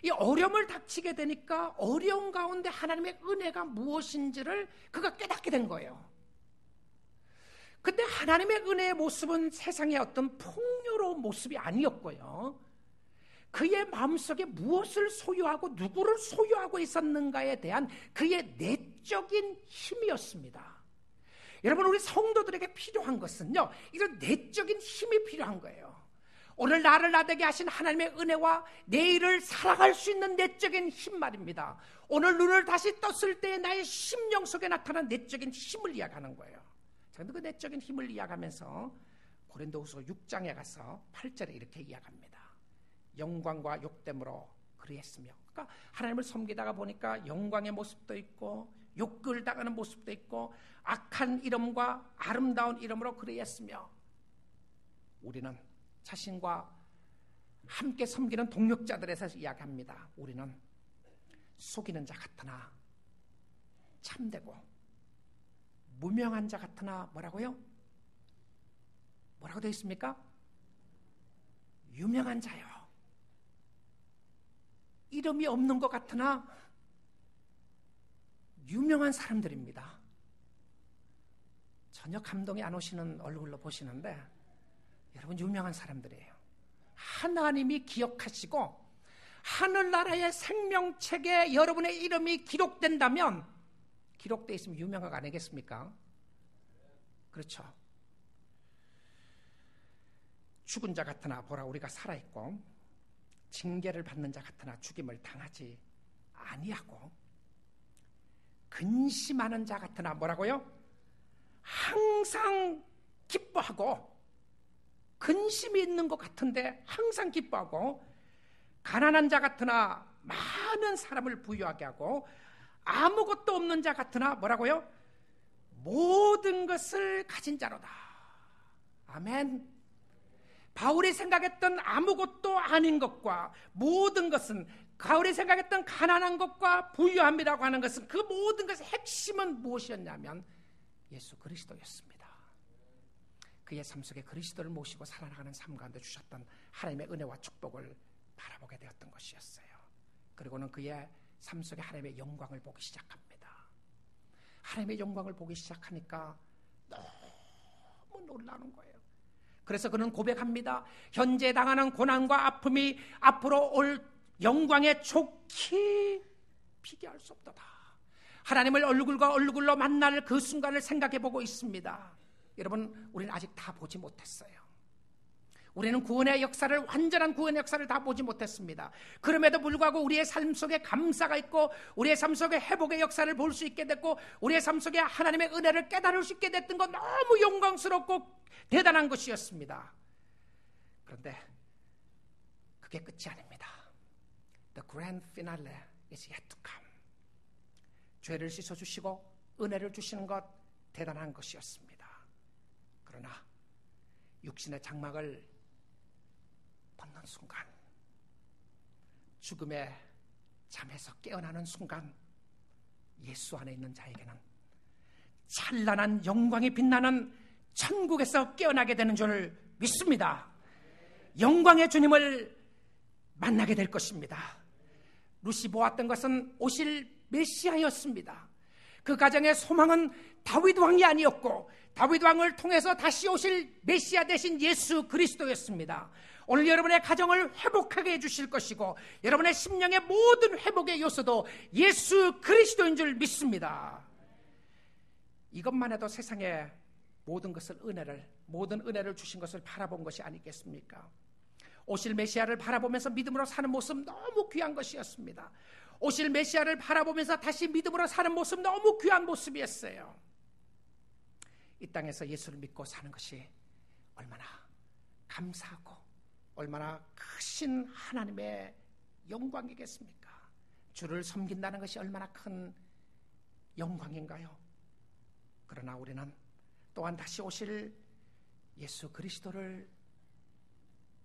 이 어려움을 닥치게 되니까 어려움 가운데 하나님의 은혜가 무엇인지를 그가 깨닫게 된 거예요. 근데 하나님의 은혜의 모습은 세상의 어떤 풍요로운 모습이 아니었고요. 그의 마음속에 무엇을 소유하고 누구를 소유하고 있었는가에 대한 그의 내적인 힘이었습니다. 여러분, 우리 성도들에게 필요한 것은요, 이런 내적인 힘이 필요한 거예요. 오늘 나를 나되게 하신 하나님의 은혜와 내일을 살아갈 수 있는 내적인 힘 말입니다. 오늘 눈을 다시 떴을 때 나의 심령 속에 나타난 내적인 힘을 이야기하는 거예요. 그런데 그 내적인 힘을 이야기하면서 고린도후서 6장에 가서 8절에 이렇게 이야기합니다. 영광과 욕됨으로 그리했으며, 그러니까 하나님을 섬기다가 보니까 영광의 모습도 있고 욕을 당하는 모습도 있고 악한 이름과 아름다운 이름으로 그리했으며, 우리는 자신과 함께 섬기는 동력자들에서 이야기합니다. 우리는 속이는 자 같으나 참되고 무명한 자 같으나 뭐라고요? 뭐라고 되어 있습니까? 유명한 자요. 이름이 없는 것 같으나 유명한 사람들입니다. 전혀 감동이 안 오시는 얼굴로 보시는데 여러분 유명한 사람들이에요. 하나님이 기억하시고 하늘나라의 생명책에 여러분의 이름이 기록된다면 기록되어 있으면 유명한 거 아니겠습니까? 그렇죠. 죽은 자 같으나 보라 우리가 살아있고 징계를 받는 자 같으나 죽임을 당하지 아니하고 근심하는 자 같으나 뭐라고요? 항상 기뻐하고 근심이 있는 것 같은데 항상 기뻐하고 가난한 자 같으나 많은 사람을 부유하게 하고 아무것도 없는 자 같으나 뭐라고요? 모든 것을 가진 자로다. 아멘. 바울이 생각했던 아무것도 아닌 것과 모든 것은 바울이 생각했던 가난한 것과 부유함이라고 하는 것은 그 모든 것의 핵심은 무엇이었냐면 예수 그리스도였습니다. 그의 삶 속에 그리스도를 모시고 살아나가는 삶 가운데 주셨던 하나님의 은혜와 축복을 바라보게 되었던 것이었어요. 그리고는 그의 삶 속에 하나님의 영광을 보기 시작합니다. 하나님의 영광을 보기 시작하니까 너무 놀라는 거예요. 그래서 그는 고백합니다. 현재 당하는 고난과 아픔이 앞으로 올 영광에 좋게 비교할 수 없도다. 하나님을 얼굴과 얼굴로 만날 그 순간을 생각해 보고 있습니다. 여러분, 우리는 아직 다 보지 못했어요. 우리는 구원의 역사를, 완전한 구원의 역사를 다 보지 못했습니다. 그럼에도 불구하고 우리의 삶 속에 감사가 있고 우리의 삶 속에 회복의 역사를 볼 수 있게 됐고 우리의 삶 속에 하나님의 은혜를 깨달을 수 있게 됐던 건 너무 영광스럽고 대단한 것이었습니다. 그런데 그게 끝이 아닙니다. The grand finale is yet to come. 죄를 씻어주시고 은혜를 주시는 것 대단한 것이었습니다. 그러나 육신의 장막을 벗는 순간, 죽음의 잠에서 깨어나는 순간 예수 안에 있는 자에게는 찬란한 영광이 빛나는 천국에서 깨어나게 되는 줄 믿습니다. 영광의 주님을 만나게 될 것입니다. 루시 보았던 것은 오실 메시아였습니다. 그 가정의 소망은 다윗 왕이 아니었고 다윗 왕을 통해서 다시 오실 메시아 대신 예수 그리스도였습니다. 오늘 여러분의 가정을 회복하게 해주실 것이고 여러분의 심령의 모든 회복의 요소도 예수 그리스도인 줄 믿습니다. 이것만 해도 세상에 모든 은혜를 주신 것을 바라본 것이 아니겠습니까? 오실 메시아를 바라보면서 믿음으로 사는 모습 너무 귀한 것이었습니다. 오실 메시아를 바라보면서 다시 믿음으로 사는 모습 너무 귀한 모습이었어요. 이 땅에서 예수를 믿고 사는 것이 얼마나 감사하고 얼마나 크신 하나님의 영광이겠습니까? 주를 섬긴다는 것이 얼마나 큰 영광인가요? 그러나 우리는 또한 다시 오실 예수 그리스도를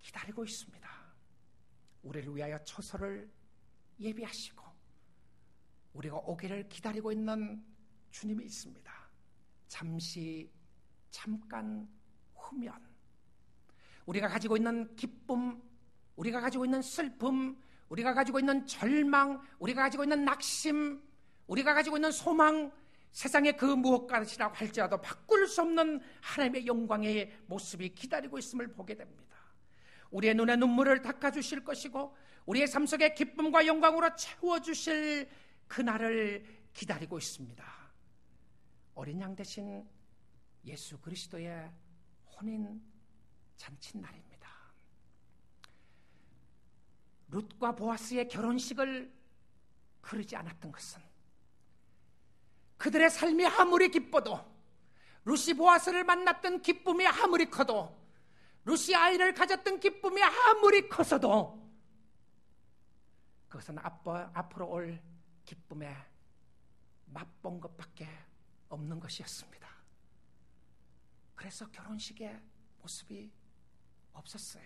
기다리고 있습니다. 우리를 위하여 처소를 예비하시고 우리가 오기를 기다리고 있는 주님이 있습니다. 잠깐 후면 우리가 가지고 있는 기쁨, 우리가 가지고 있는 슬픔, 우리가 가지고 있는 절망, 우리가 가지고 있는 낙심, 우리가 가지고 있는 소망, 세상의 그 무엇까지라고 할지라도 바꿀 수 없는 하나님의 영광의 모습이 기다리고 있음을 보게 됩니다. 우리의 눈에 눈물을 닦아주실 것이고 우리의 삶 속에 기쁨과 영광으로 채워주실 그날을 기다리고 있습니다. 어린 양 대신 예수 그리스도의 혼인 잔칫날입니다. 룻과 보아스의 결혼식을 그러지 않았던 것은 그들의 삶이 아무리 기뻐도 룻이 보아스를 만났던 기쁨이 아무리 커도 룻이 아이를 가졌던 기쁨이 아무리 커서도 그것은 앞으로 올 기쁨에 맛본 것밖에 없는 것이었습니다. 그래서 결혼식의 모습이 없었어요.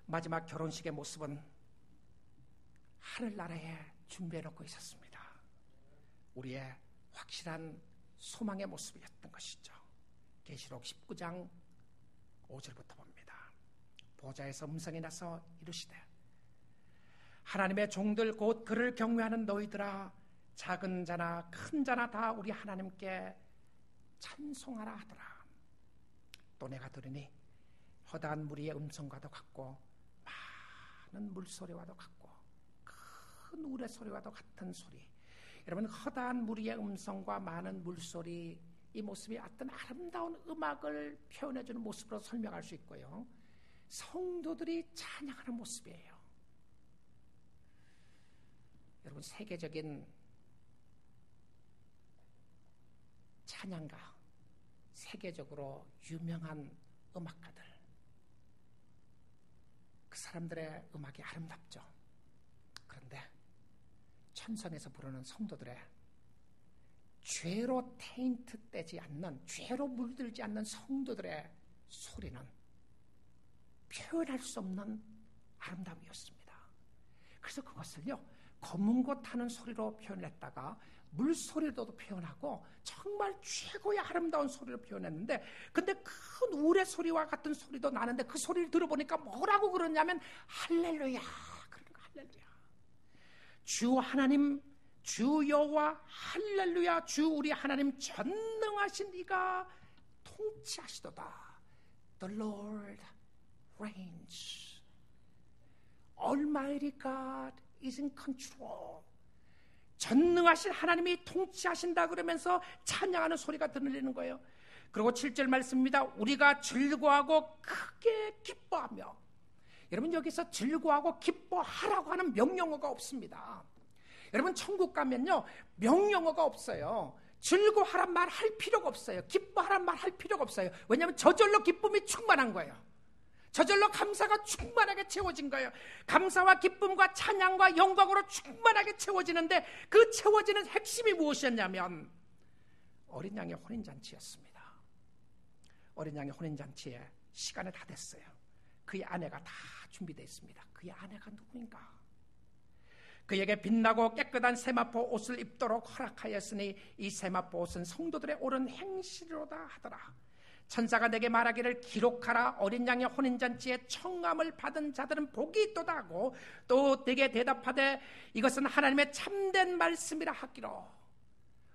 마지막 결혼식의 모습은 하늘나라에 준비해놓고 있었습니다. 우리의 확실한 소망의 모습이었던 것이죠. 계시록 19장 5절부터 봅니다. 보좌에서 음성이 나서 이르시되 하나님의 종들 곧 그를 경외하는 너희들아 작은 자나 큰 자나 다 우리 하나님께 찬송하라 하더라. 또 내가 들으니 허다한 무리의 음성과도 같고 많은 물소리와도 같고 큰 우레소리와도 같은 소리. 여러분, 허다한 무리의 음성과 많은 물소리, 이 모습이 어떤 아름다운 음악을 표현해주는 모습으로 설명할 수 있고요, 성도들이 찬양하는 모습이에요. 여러분, 세계적인 찬양가, 세계적으로 유명한 음악가들, 그 사람들의 음악이 아름답죠. 그런데 천성에서 부르는 성도들의 죄로 테인트 떼지 않는, 죄로 물들지 않는 성도들의 소리는 표현할 수 없는 아름다움이었습니다. 그래서 그것을요, 검은 것 타는 소리로 표현했다가 물소리로도 표현하고 정말 최고의 아름다운 소리로 표현했는데, 근데 큰 우레 소리와 같은 소리도 나는데 그 소리를 들어보니까 뭐라고 그러냐면 할렐루야, 그러니까 할렐루야, 주 하나님, 주 여호와 할렐루야, 주 우리 하나님 전능하신 이가 통치하시도다. The Lord reigns. Almighty God is in control. 전능하신 하나님이 통치하신다 그러면서 찬양하는 소리가 들리는 거예요. 그리고 7절 말씀입니다. 우리가 즐거워하고 크게 기뻐하며. 여러분, 여기서 즐거워하고 기뻐하라고 하는 명령어가 없습니다. 여러분, 천국 가면요, 명령어가 없어요. 즐거워하란 말 할 필요가 없어요. 기뻐하란 말 할 필요가 없어요. 왜냐하면 저절로 기쁨이 충만한 거예요. 저절로 감사가 충만하게 채워진 거예요. 감사와 기쁨과 찬양과 영광으로 충만하게 채워지는데, 그 채워지는 핵심이 무엇이었냐면 어린 양의 혼인잔치였습니다. 어린 양의 혼인잔치에 시간이 다 됐어요. 그의 아내가 다 준비되어 있습니다. 그의 아내가 누구인가? 그에게 빛나고 깨끗한 세마포 옷을 입도록 허락하였으니 이 세마포 옷은 성도들의 옳은 행실로다 하더라. 천사가 내게 말하기를 기록하라. 어린 양의 혼인잔치에 청함을 받은 자들은 복이 있도다 하고, 또 내게 대답하되 이것은 하나님의 참된 말씀이라 하기로.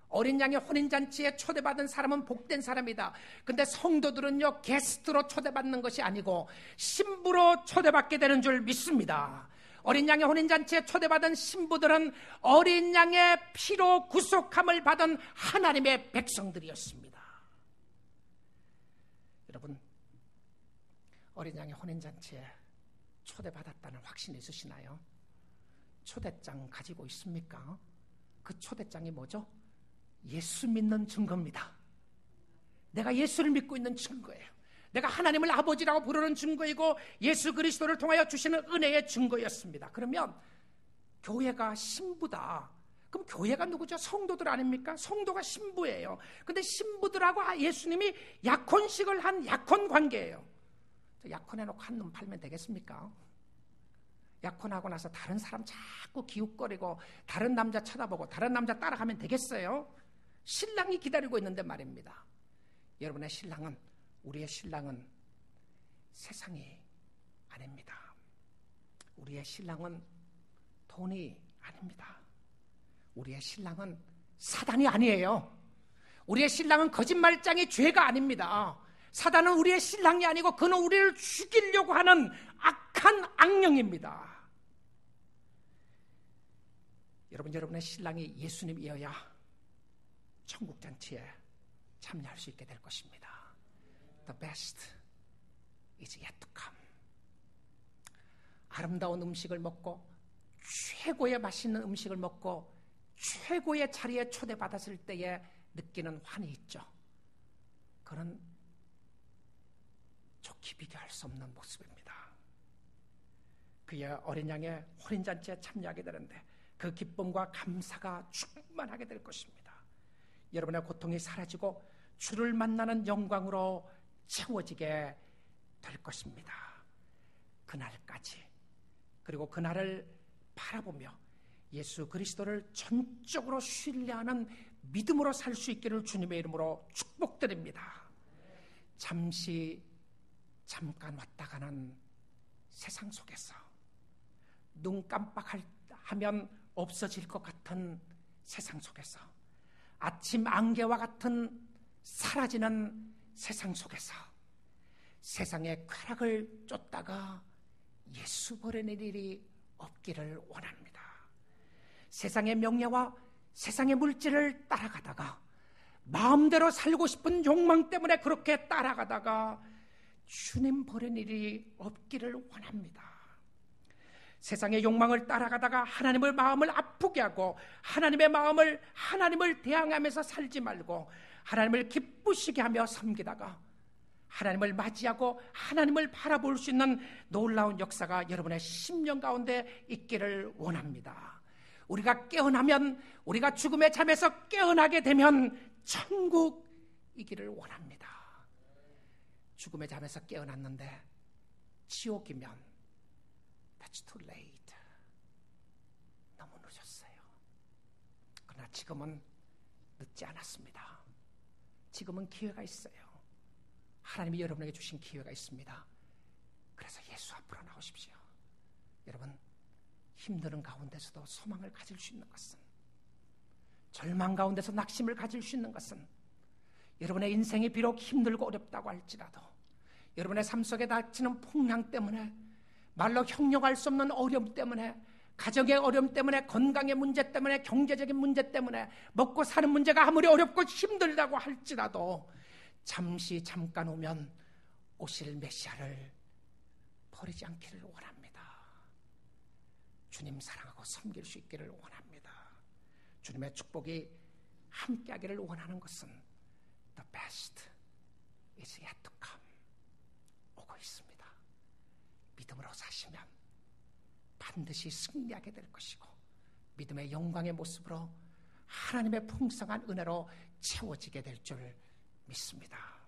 어린 양의 혼인잔치에 초대받은 사람은 복된 사람이다. 근데 성도들은요, 게스트로 초대받는 것이 아니고 신부로 초대받게 되는 줄 믿습니다. 어린 양의 혼인잔치에 초대받은 신부들은 어린 양의 피로 구속함을 받은 하나님의 백성들이었습니다. 여러분, 어린 양의 혼인잔치에 초대받았다는 확신 있으시나요? 초대장 가지고 있습니까? 그 초대장이 뭐죠? 예수 믿는 증거입니다. 내가 예수를 믿고 있는 증거예요. 내가 하나님을 아버지라고 부르는 증거이고 예수 그리스도를 통하여 주시는 은혜의 증거였습니다. 그러면 교회가 신부다. 그럼 교회가 누구죠? 성도들 아닙니까? 성도가 신부예요. 근데 신부들하고 예수님이 약혼식을 한 약혼 관계예요. 약혼해놓고 한눈 팔면 되겠습니까? 약혼하고 나서 다른 사람 자꾸 기웃거리고 다른 남자 쳐다보고 다른 남자 따라가면 되겠어요? 신랑이 기다리고 있는데 말입니다. 여러분의 신랑은, 우리의 신랑은 세상이 아닙니다. 우리의 신랑은 돈이 아닙니다. 우리의 신랑은 사단이 아니에요. 우리의 신랑은 거짓말장이 죄가 아닙니다. 사단은 우리의 신랑이 아니고 그는 우리를 죽이려고 하는 악한 악령입니다. 여러분의 신랑이 예수님이어야 천국잔치에 참여할 수 있게 될 것입니다. The best is yet to come. 아름다운 음식을 먹고 최고의 맛있는 음식을 먹고 최고의 자리에 초대받았을 때에 느끼는 환희 있죠. 그는 좋게 비교할 수 없는 모습입니다. 그의 어린 양의 혼인잔치에 참여하게 되는데 그 기쁨과 감사가 충만하게 될 것입니다. 여러분의 고통이 사라지고 주를 만나는 영광으로 채워지게 될 것입니다. 그날까지, 그리고 그날을 바라보며 예수 그리스도를 전적으로 신뢰하는 믿음으로 살 수 있기를 주님의 이름으로 축복드립니다. 잠깐 왔다 가는 세상 속에서 눈 깜빡하면 없어질 것 같은 세상 속에서 아침 안개와 같은 사라지는 세상 속에서 세상의 쾌락을 쫓다가 예수 버리는 일이 없기를 원합니다. 세상의 명예와 세상의 물질을 따라가다가 마음대로 살고 싶은 욕망 때문에 그렇게 따라가다가 주님 버리는 일이 없기를 원합니다. 세상의 욕망을 따라가다가 하나님의 마음을 아프게 하고 하나님을 대항하면서 살지 말고 하나님을 기쁘시게 하며 섬기다가 하나님을 맞이하고 하나님을 바라볼 수 있는 놀라운 역사가 여러분의 심령 가운데 있기를 원합니다. 우리가 깨어나면, 우리가 죽음의 잠에서 깨어나게 되면 천국이기를 원합니다. 죽음의 잠에서 깨어났는데 지옥이면 That's too late. 너무 늦었어요. 그러나 지금은 늦지 않았습니다. 지금은 기회가 있어요. 하나님이 여러분에게 주신 기회가 있습니다. 그래서 예수 앞으로 나오십시오. 여러분, 힘드는 가운데서도 소망을 가질 수 있는 것은, 절망 가운데서 낙심을 가질 수 있는 것은, 여러분의 인생이 비록 힘들고 어렵다고 할지라도, 여러분의 삶 속에 닥치는 풍랑 때문에, 말로 형용할 수 없는 어려움 때문에, 가정의 어려움 때문에, 건강의 문제 때문에, 경제적인 문제 때문에, 먹고 사는 문제가 아무리 어렵고 힘들다고 할지라도 잠깐 오면 오실 메시아를 버리지 않기를 원합니다. 주님 사랑하고 섬길 수 있기를 원합니다. 주님의 축복이 함께하기를 원하는 것은 The best is yet to come. 오고 있습니다. 믿음으로 사시면 반드시 승리하게 될 것이고, 믿음의 영광의 모습으로 하나님의 풍성한 은혜로 채워지게 될 줄 믿습니다.